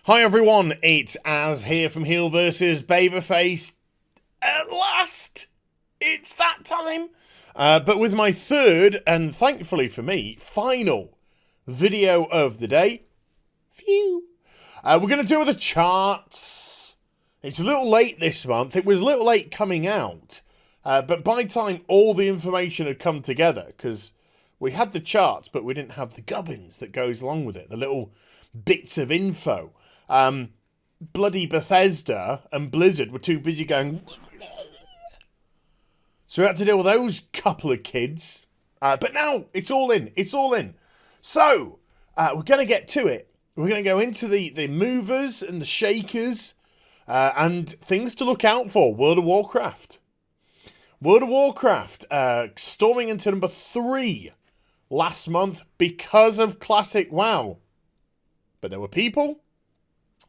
Hi everyone, it's Az here from HeelvsBabyface. At last, it's that time. But with my third, and thankfully for me, final video of the day. Phew. We're going to do the charts. It's a little late this month. It was a little late coming out. But by the time all the information had come together, because we had the charts, but we didn't have the gubbins that goes along with it, the little bits of info. Bloody Bethesda and Blizzard were too busy going. So we had to deal with those couple of kids. But now it's all in. It's all in. So we're going to get to it. We're going to go into the movers and the shakers and things to look out for. World of Warcraft. World of Warcraft storming into number 3 last month because of Classic WoW. But there were people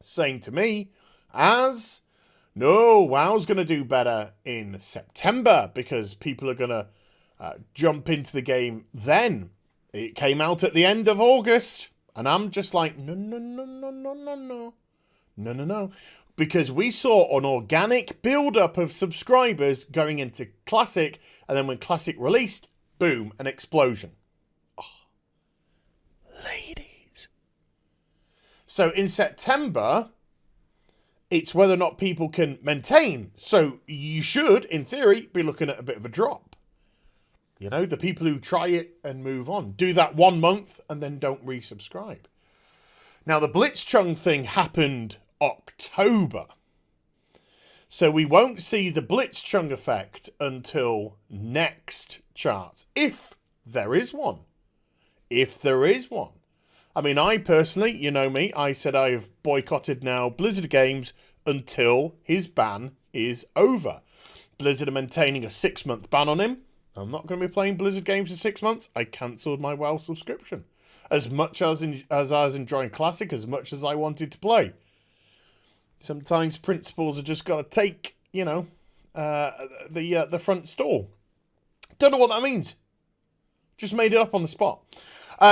saying to me, no, WoW's going to do better in September because people are going to jump into the game then. It came out at the end of August, and I'm just like, no. Because we saw an organic build-up of subscribers going into Classic, and then when Classic released, boom, an explosion. Oh, ladies. So in September, it's whether or not people can maintain. So you should, in theory, be looking at a bit of a drop. You know, the people who try it and move on. Do that 1 month and then don't resubscribe. Now, the Blitzchung thing happened October. So we won't see the Blitzchung effect until next chart. If there is one. If there is one. I mean, I personally, you know me, I said I have boycotted now Blizzard games until his ban is over. Blizzard are maintaining a 6-month ban on him. I'm not going to be playing Blizzard games for 6 months. I cancelled my WoW subscription. As much as I was enjoying Classic, as much as I wanted to play. Sometimes principals have just got to take, you know, the front stall. Don't know what that means. Just made it up on the spot.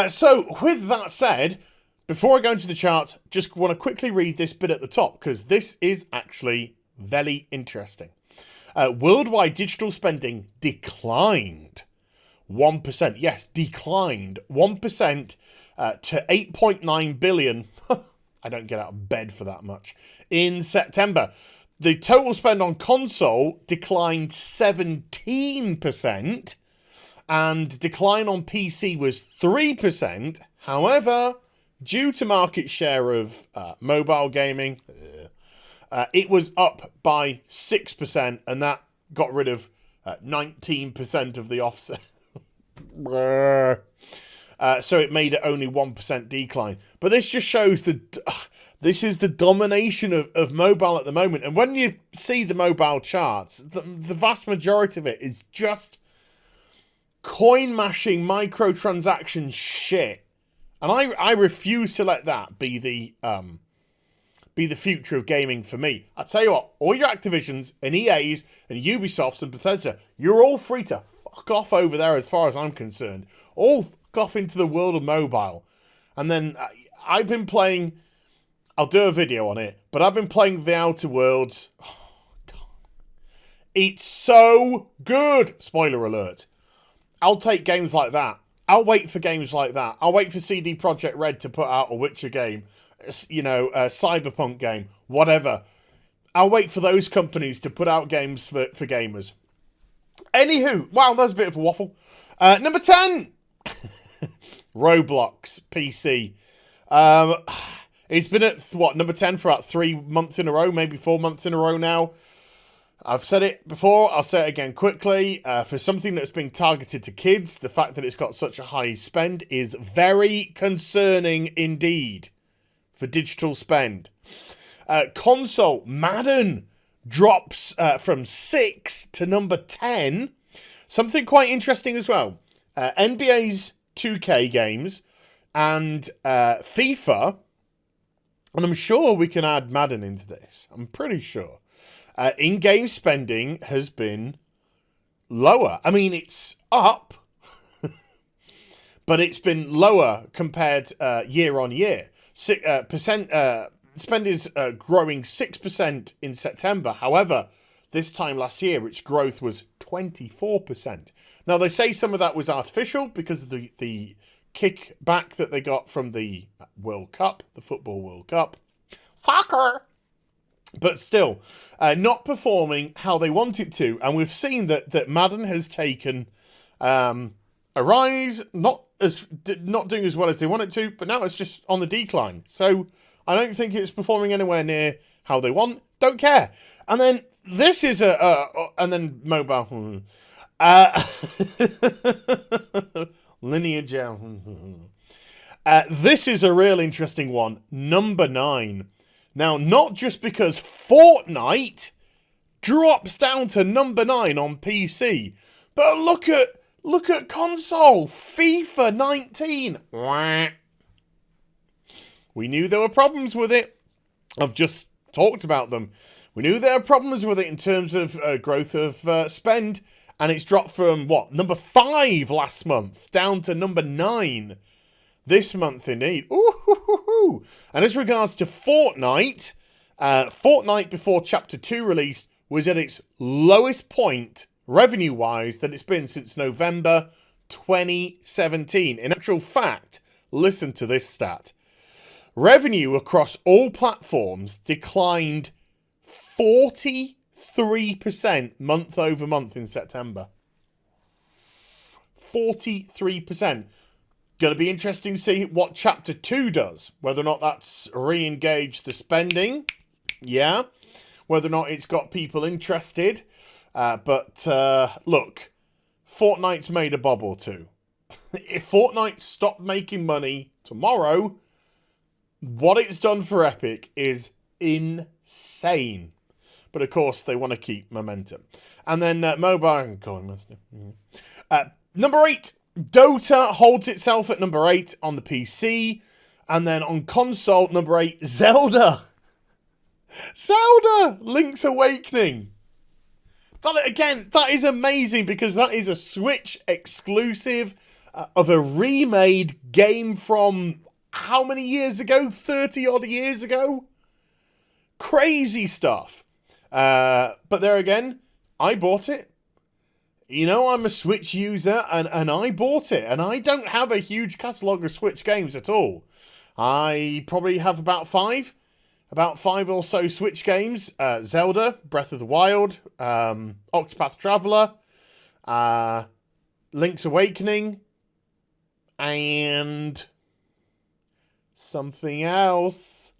So, with that said, before I go into the charts, just want to quickly read this bit at the top, because this is actually very interesting. Worldwide digital spending declined 1%. Yes, declined 1% to 8.9 billion. I don't get out of bed for that much. In September, the total spend on console declined 17%. And decline on PC was 3%. However, due to market share of mobile gaming, it was up by 6%, and that got rid of 19% of the offset. So it made it only 1% decline. But this just shows this is the domination of mobile at the moment. And when you see the mobile charts, the vast majority of it is just coin mashing microtransaction shit, and I refuse to let that be the future of gaming for me. I tell you what, all your Activisions and EAs and Ubisofts and Bethesda, you're all free to fuck off over there as far as I'm concerned. All fuck off into the world of mobile. And then I've been playing, I'll do a video on it, but I've been playing The Outer Worlds. Oh, God. It's so good. Spoiler alert. I'll take games like that. I'll wait for games like that. I'll wait for CD Projekt Red to put out a Witcher game, you know, a Cyberpunk game, whatever. I'll wait for those companies to put out games for gamers. Anywho, wow, that was a bit of a waffle. Number 10, Roblox PC. It's been at, number 10 for about 3 months in a row, maybe 4 months in a row now. I've said it before, I'll say it again quickly. For something that's being targeted to kids, the fact that it's got such a high spend is very concerning indeed for digital spend. Console, Madden drops from 6 to number 10. Something quite interesting as well. NBA's 2K games and FIFA, and I'm sure we can add Madden into this. I'm pretty sure. In-game spending has been lower. I mean, it's up, but it's been lower compared year on year. spend is growing 6% in September. However, this time last year, its growth was 24%. Now, they say some of that was artificial because of the kickback that they got from the World Cup, the Football World Cup. Soccer! But still, not performing how they want it to. And we've seen that Madden has taken a rise, not doing as well as they want it to, but now it's just on the decline. So I don't think it's performing anywhere near how they want. Don't care. And then this is and then mobile. Lineage. This is a real interesting one. Number 9. Now, not just because Fortnite drops down to number 9 on PC, but look at console. FIFA 19. We knew there were problems with it. I've just talked about them. We knew there were problems with it in terms of growth of spend, and it's dropped from, number 5 last month down to number 9 this month indeed. Ooh. And as regards to Fortnite, Fortnite before Chapter 2 released was at its lowest point, revenue-wise, that it's been since November 2017. In actual fact, listen to this stat. Revenue across all platforms declined 43% month over month in September. 43%. Going to be interesting to see what Chapter 2 does. Whether or not that's re-engaged the spending. Yeah. Whether or not it's got people interested. But look, Fortnite's made a bob or two. If Fortnite stopped making money tomorrow, what it's done for Epic is insane. But of course, they want to keep momentum. And then mobile. Number 8. Dota holds itself at number 8 on the PC. And then on console, number 8, Zelda. Zelda! Link's Awakening. That is amazing because that is a Switch exclusive of a remade game from how many years ago? 30 odd years ago? Crazy stuff. But there again, I bought it. You know, I'm a Switch user, and I bought it. And I don't have a huge catalogue of Switch games at all. I probably have about 5 or so Switch games. Zelda, Breath of the Wild, Octopath Traveler, Link's Awakening, and something else,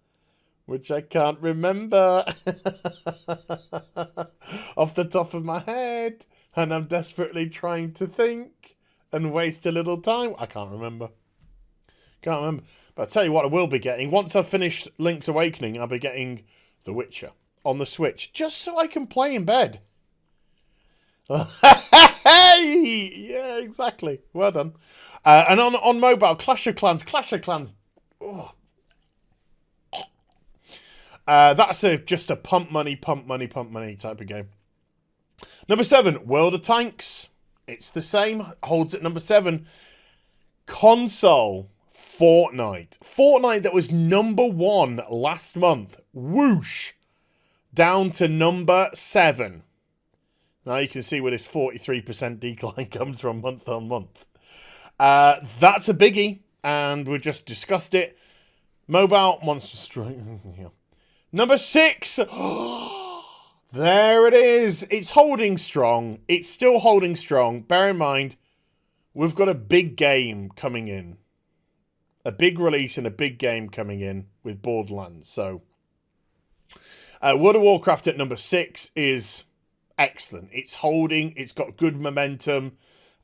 which I can't remember off the top of my head. And I'm desperately trying to think and waste a little time. I can't remember. But I'll tell you what I will be getting. Once I've finished Link's Awakening, I'll be getting The Witcher on the Switch. Just so I can play in bed. Hey! Yeah, exactly. Well done. And on mobile, Clash of Clans. Oh. That's just a pump money type of game. Number 7, World of Tanks. It's the same. Holds at number 7. Console, Fortnite. Fortnite that was number 1 last month. Whoosh. Down to number 7. Now you can see where this 43% decline comes from month on month. That's a biggie. And we just discussed it. Mobile, Monster Strike. Number 6. There it is. It's holding strong. It's still holding strong. Bear in mind, we've got a big game coming in. A big release and a big game coming in with Borderlands. So, World of Warcraft at number 6 is excellent. It's holding. It's got good momentum.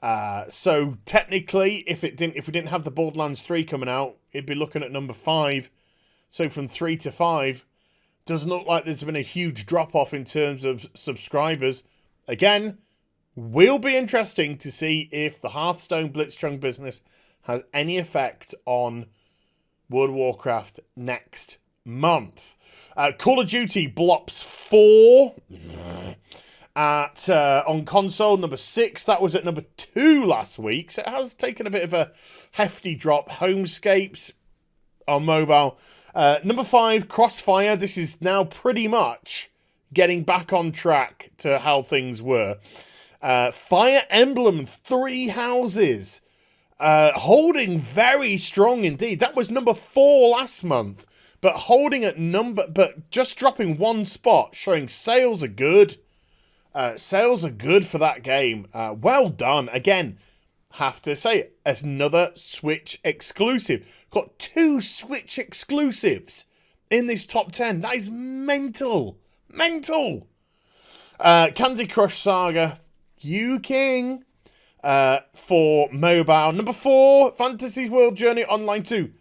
So technically, if we didn't have the Borderlands 3 coming out, it'd be looking at number 5. So from 3 to 5. Doesn't look like there's been a huge drop-off in terms of subscribers. Again, will be interesting to see if the Hearthstone Blitzchung business has any effect on World of Warcraft next month. Call of Duty blops 4 on console, number 6. That was at number 2 last week, so it has taken a bit of a hefty drop. Homescapes, on mobile. Number 5, Crossfire. This is now pretty much getting back on track to how things were. Fire Emblem 3 Houses. Holding very strong indeed. That was number 4 last month. But holding at but just dropping 1 spot, showing sales are good. Sales are good for that game. Well done. Again, have to say, another Switch exclusive. Got 2 Switch exclusives in this top 10. That is mental. Mental. Candy Crush Saga, you king. For mobile. Number 4, Fantasy World Journey Online 2.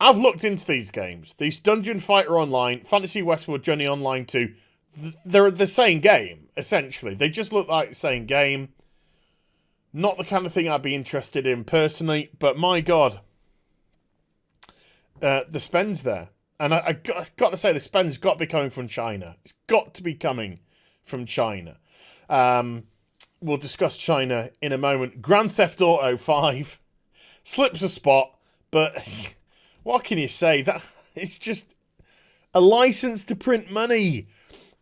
I've looked into these games. These Dungeon Fighter Online, Fantasy Westward Journey Online 2, they're the same game, essentially. They just look like the same game. Not the kind of thing I'd be interested in personally, but my God. The spend's there. And I got to say, the spend's got to be coming from China. It's got to be coming from China. We'll discuss China in a moment. Grand Theft Auto 5 slips a spot, but what can you say? That it's just a license to print money.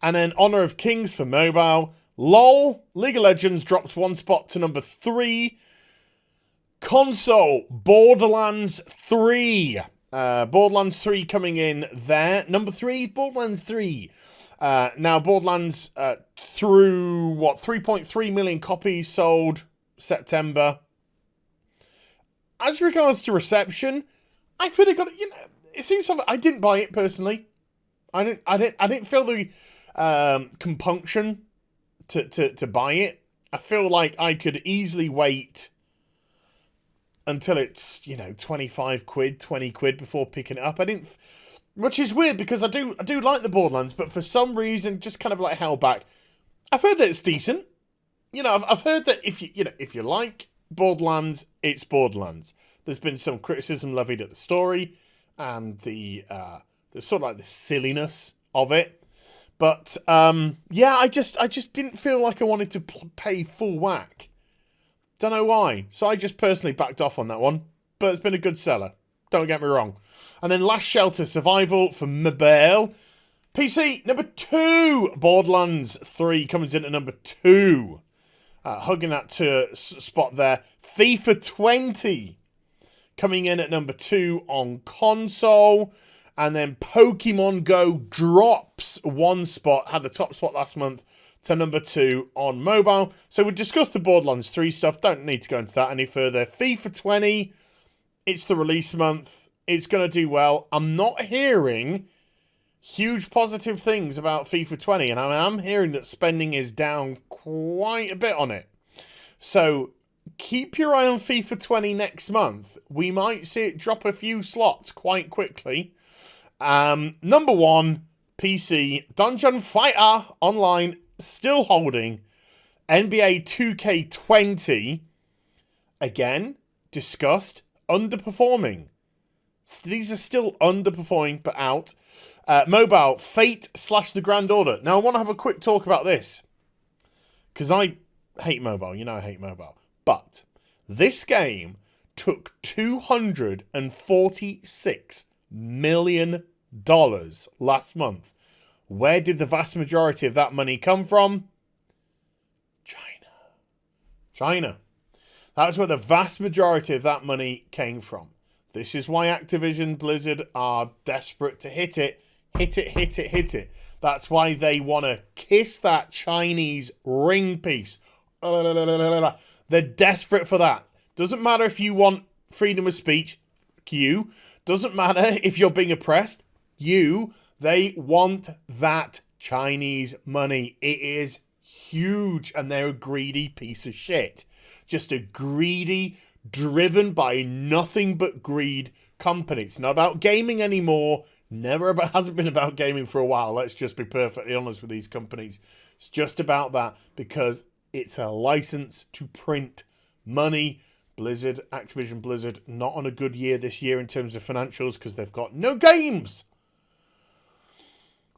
And then Honor of Kings for mobile. LOL, League of Legends drops 1 spot to number 3. Console, Borderlands 3. Borderlands 3 coming in there. Number 3, Borderlands 3. Now, Borderlands through, 3.3 million copies sold September. As regards to reception, I feel it got, it seems something. I didn't buy it personally. I didn't feel the compunction to buy it. I feel like I could easily wait until it's 25 quid, 20 quid before picking it up. Which is weird because I do like the Borderlands, but for some reason just kind of like held back. I've heard that it's decent. I've heard that if you like Borderlands, it's Borderlands. There's been some criticism levied at the story and the sort of like the silliness of it. But yeah, I just didn't feel like I wanted to pay full whack. Don't know why. So I just personally backed off on that one. But it's been a good seller. Don't get me wrong. And then Last Shelter Survival for mobile. PC, number 2. Borderlands 3 comes in at number 2. Hugging that spot there. FIFA 20 coming in at number 2 on console. And then Pokemon Go drops 1 spot. Had the top spot last month to number 2 on mobile. So we discussed the Borderlands 3 stuff. Don't need to go into that any further. FIFA 20, it's the release month. It's going to do well. I'm not hearing huge positive things about FIFA 20. And I am hearing that spending is down quite a bit on it. So keep your eye on FIFA 20 next month. We might see it drop a few slots quite quickly. Number 1, PC, Dungeon Fighter Online, still holding. NBA 2K20, again, discussed, underperforming. These are still underperforming, but out. Mobile, Fate / The Grand Order. Now, I want to have a quick talk about this. Because I hate mobile. I hate mobile. But this game took $246 million last month. Where did the vast majority of that money come from? China. That's where the vast majority of that money came from. This is why Activision Blizzard are desperate to hit it. That's why they want to kiss that Chinese ring piece. They're desperate for that. Doesn't matter if you want freedom of speech. Doesn't matter if you're being oppressed. They want that Chinese money. It is huge, and they're a greedy piece of shit. Just a greedy, driven by nothing but greed company. It's not about gaming anymore. Hasn't been about gaming for a while. Let's just be perfectly honest with these companies. It's just about that because it's a license to print money. Activision Blizzard, not on a good year this year in terms of financials because they've got no games.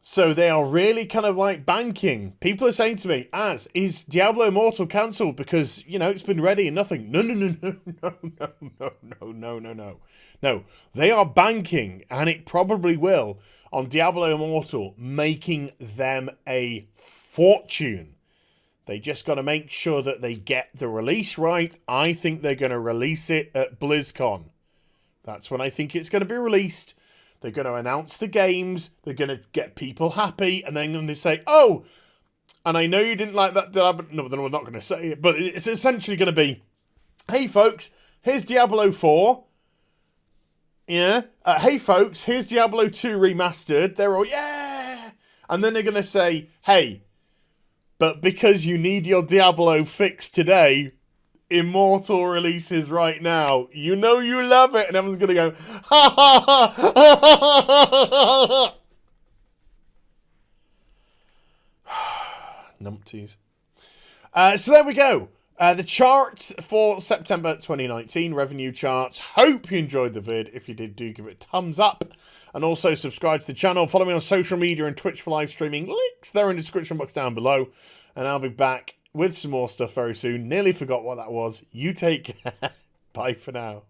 So they are really kind of like banking. People are saying to me, is Diablo Immortal cancelled because, you know, it's been ready and nothing? No, no, no, no, no, no, no, no, no, no, no. No, they are banking, and it probably will, on Diablo Immortal making them a fortune. They just got to make sure that they get the release right. I think they're going to release it at BlizzCon. That's when I think it's going to be released. They're going to announce the games. They're going to get people happy. And then they say, oh, and I know you didn't like that. No, then we're not going to say it. But it's essentially going to be, hey, folks, here's Diablo 4. Yeah. Hey, folks, here's Diablo 2 remastered. They're all, yeah. And then they're going to say, hey, but because you need your Diablo fix today, Immortal releases right now. You know you love it. And everyone's going to go, ha ha ha ha ha ha ha. Numpties. So there we go. The charts for September 2019, revenue charts. Hope you enjoyed the vid. If you did, do give it a thumbs up. And also subscribe to the channel. Follow me on social media and Twitch for live streaming. Links there in the description box down below. And I'll be back with some more stuff very soon. Nearly forgot what that was. You take care. Bye for now.